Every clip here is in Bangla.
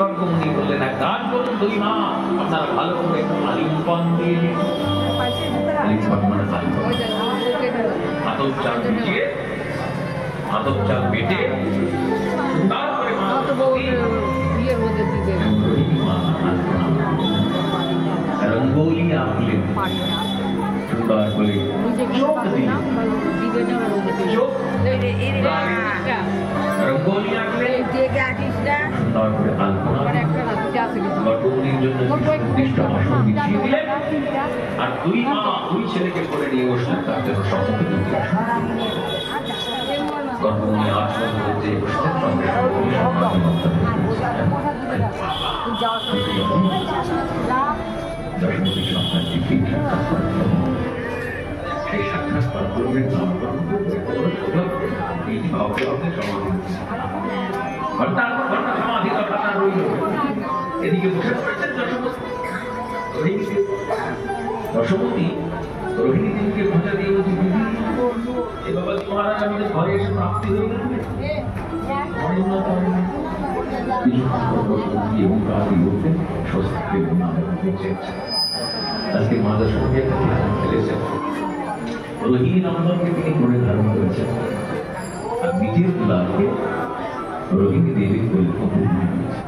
গর্গমুনি বললেন, এক কাজ করুন দুই মা, আপনারা ভালো করে আলিঙ্গন দিয়ে দিন। আলিঙ্গন মানে আতপ চাল মিটিয়ে, আতপ চাল বেটে তারপরে রঙ্গোলি আঁকলেন সুন্দর করে, চোখ দিলেন, রঙ্গোলি আঁকলেন সুন্দর করে, আলপনা গর্গমুনির জন্য নির্দিষ্ট আসন বিছিয়ে দিলেন, আর দুই মা দুই ছেলেকে করে নিয়ে বসলেন তার জন্য সম্মুখে দুটি আসন। গর্গমুনি আসন যে বসলেন সঙ্গে দশমী সন্তানটি ঠিক সাক্ষাৎ সেই সাক্ষাৎ করবেন সমাধি ঘটনা রইল। এদিকে বসে পড়েছেন দশমতী। রোহিণী দেবীকে খোঁজা দিয়ে বলছি, দিদি এ বাবা মহারাজ আমাদের ঘরে এসে প্রাপ্তি হয়ে গেল। আজকে মাদার সঙ্গে একটা ফেলেছেন, রোহিণী নন্দনকে তিনি করে ধারণ করেছেন, আর নিজের লাভকে রোহিণী দেবী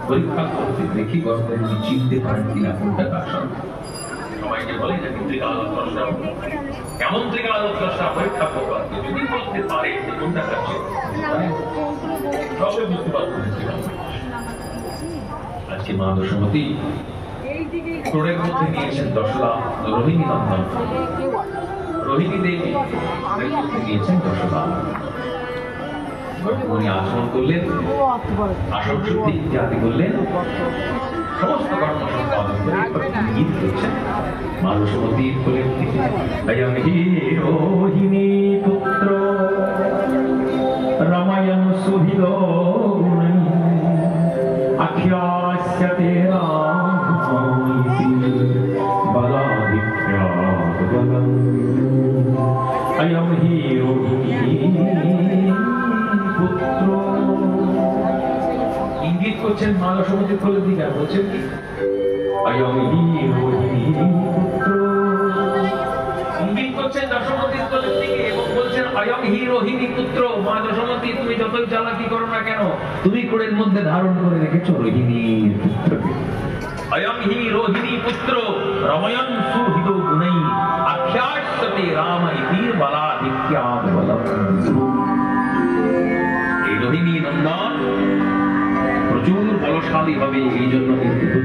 পরীক্ষা করতে দেখি গর্ভবতী চিনতে পারেন কিনা কোনটা কার সঙ্গে। সবাইকে বলে যে ত্রিকালদ্রষ্টা, কেমন ত্রিকালদ্রষ্টা পরীক্ষা করবার, যদি বলতে পারে যে কোনটা কাছে সবাই বুঝতে পারবেন। আজকে মা দশমতী ক্রোড়ের মধ্যে নিয়েছেন দশলাভ রোহিণী নন্দন, রোহিণী দেবী মধ্যে নিয়েছেন দশলাভ। গর্গমুনি আসন করলেন, আসন শুদ্ধি ইত্যাদি করলেন, সমস্ত কর্ম সম্পাদন করে গীত করছেন। মা দশমতী বলেন, অয়ং হি রোহিণী পুত্র রময়ং সুহৃদ গুণৈ আখ্যাস্যতে রামইতি বলাধিক্যাৎ বলম। অয়ং হি রোহিণী পুত্র। ইঙ্গিত করছেন মা দশমতীর কোলের দিকে, বলছেন কি অয়ং হি রোহিণী পুত্র। ইঙ্গিত করছেন দশমতীর কোলের দিকে এবং বলছেন অয়ং হি রোহিণী পুত্র। মা দশমতী তুমি যতই চালাকি করো না কেন, তুমি কোলের মধ্যে ধারণ করে রেখেছো রোহিণীর পুত্রকে। অয়ং হি রোহিণী পুত্র রময়ং সুহৃদ গুণৈ আখ্যাস্যতে রাম ইতি বলাধিক্যাৎ বলম। এই রোহিণী নন্দন প্রচুর বলশালী হবে, এই জন্য কিন্তু